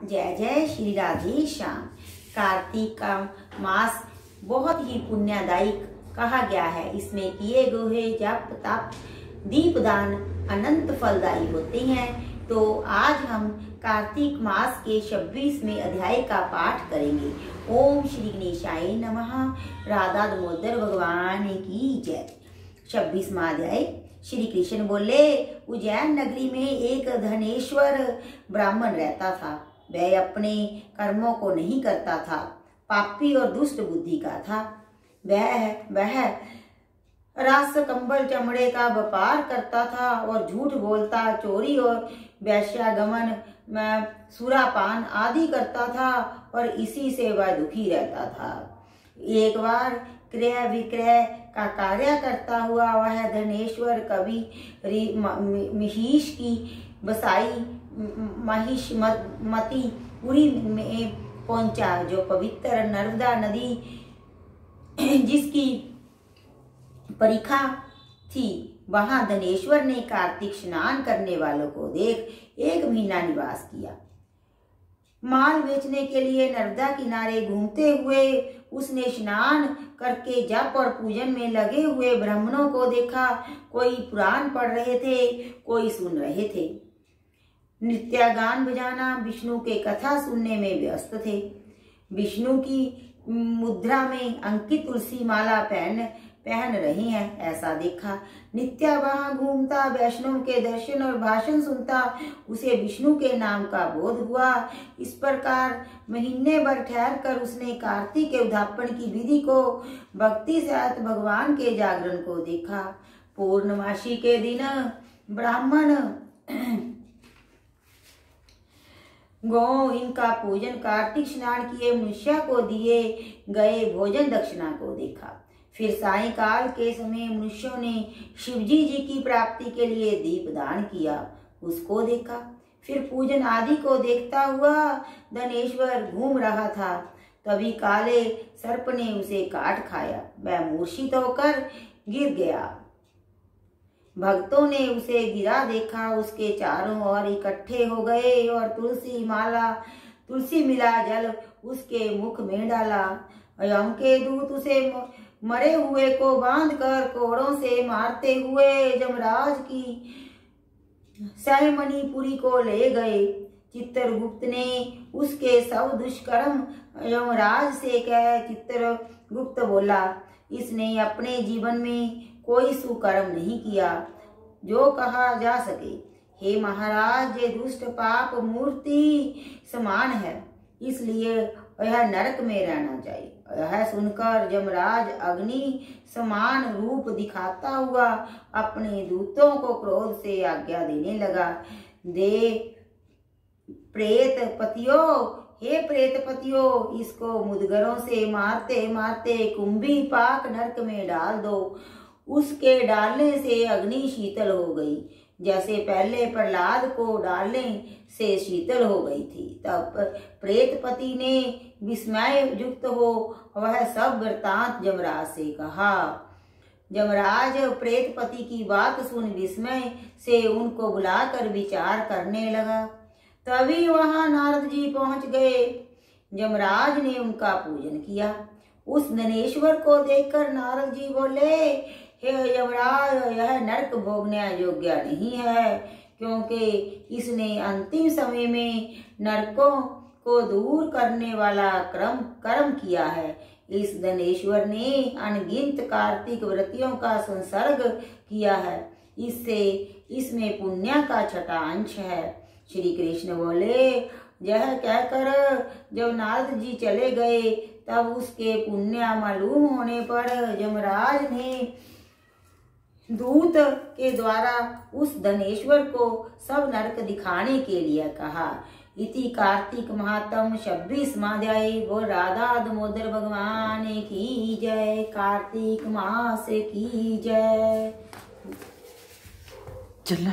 जय जय श्री राधे श्याम। कार्तिक का मास बहुत ही पुण्यदायी कहा गया है। इसमें किए गए जप तप दीपदान अनंत फलदायी होते हैं। तो आज हम कार्तिक मास के 26वें अध्याय का पाठ करेंगे। ओम श्री गणेशाय नमः। राधा दामोदर भगवान की जय। 26वां अध्याय। श्री कृष्ण बोले, उज्जैन नगरी में एक धनेश्वर ब्राह्मण रहता था। वह अपने कर्मों को नहीं करता था, पापी और दुष्ट बुद्धि का था। वह रास कंबल चमड़े का व्यापार करता था और झूठ बोलता, चोरी और वैश्यागमन में सुरापान आदि करता था और इसी से वह दुखी रहता था। एक बार क्रय विक्रय का कार्य करता हुआ वह धनेश्वर कवि महिष की बसाई महिषमती पुरी में पहुंचा, जो पवित्र नर्मदा नदी जिसकी परिखा थी। वहां धनेश्वर ने कार्तिक स्नान करने वालों को देख 1 महीना निवास किया। माल बेचने के लिए नर्मदा किनारे घूमते हुए उसने स्नान करके जप और पूजन में लगे हुए ब्राह्मणों को देखा। कोई पुराण पढ़ रहे थे, कोई सुन रहे थे, नृत्य गान बजाना, विष्णु के कथा सुनने में व्यस्त थे। विष्णु की मुद्रा में अंकित तुलसी माला पहन रहे हैं, ऐसा देखा। नित्य वहां घूमता, वैष्णव के दर्शन और भाषण सुनता, उसे विष्णु के नाम का बोध हुआ। इस प्रकार महीने भर ठहर कर उसने कार्तिक के उद्यापन की विधि को भक्ति सहित भगवान के जागरण को देखा। पूर्णमासी के दिन ब्राह्मण गौ इनका पूजन, कार्तिक स्नान किए मनुष्य को दिए गए भोजन दक्षिणा को देखा। फिर सायंकाल के समय मनुष्यों ने शिवजी जी की प्राप्ति के लिए दीपदान किया, उसको देखा। फिर पूजन आदि को देखता हुआ धनेश्वर घूम रहा था। तभी काले सर्प ने उसे काट खाया। वह मूर्छित होकर गिर गया। भक्तों ने उसे गिरा देखा, उसके चारों ओर इकट्ठे हो गए और तुलसी मिला जल उसके मुख में डाला। यम के दूत उसे मरे हुए को बांधकर कोड़ों से मारते हुए यमराज की सहमणिपुरी को ले गए। चित्रगुप्त ने उसके सब दुष्कर्म यमराज से कह चित्रगुप्त बोला, इसने अपने जीवन में कोई सुकर्म नहीं किया जो कहा जा सके। हे महाराज, ये दुष्ट पाप मूर्ति समान है, इसलिए यह नरक में रहना चाहिए। यह सुनकर यमराज अग्नि समान रूप दिखाता हुआ अपने दूतों को क्रोध से आज्ञा देने लगा। हे प्रेतपतियों, इसको मुदगरों से मारते मारते कुंभी पाक नरक में डाल दो। उसके डालने से अग्नि शीतल हो गई, जैसे पहले प्रहलाद को डालने से शीतल हो गई थी। तब प्रेतपति ने विस्मय युक्त हो वह सब वृत्तांत यमराज से कहा। यमराज प्रेतपति की बात सुन विस्मय से उनको बुलाकर विचार करने लगा। तभी वहां नारद जी पहुंच गए। यमराज ने उनका पूजन किया। उस धनेश्वर को देखकर नारद जी बोले, हे यमराज, यह नरक भोगने योग्य नहीं है, क्योंकि इसने अंतिम समय में नरकों को दूर करने वाला कर्म किया है। इस धनेश्वर ने अनगिनत कार्तिक व्रतियों का संसर्ग किया है, इससे इसमें पुण्य का छठा अंश है। श्री कृष्ण बोले, यह कहकर जब नारद जी चले गए, तब उसके पुण्य मालूम होने पर यमराज ने दूत के द्वारा उस धनेश्वर को सब नरक दिखाने के लिए कहा। इति कार्तिक महात्म 26वां अध्याय। वो राधा दामोदर भगवान की जय। कार्तिक मास की जय। चल।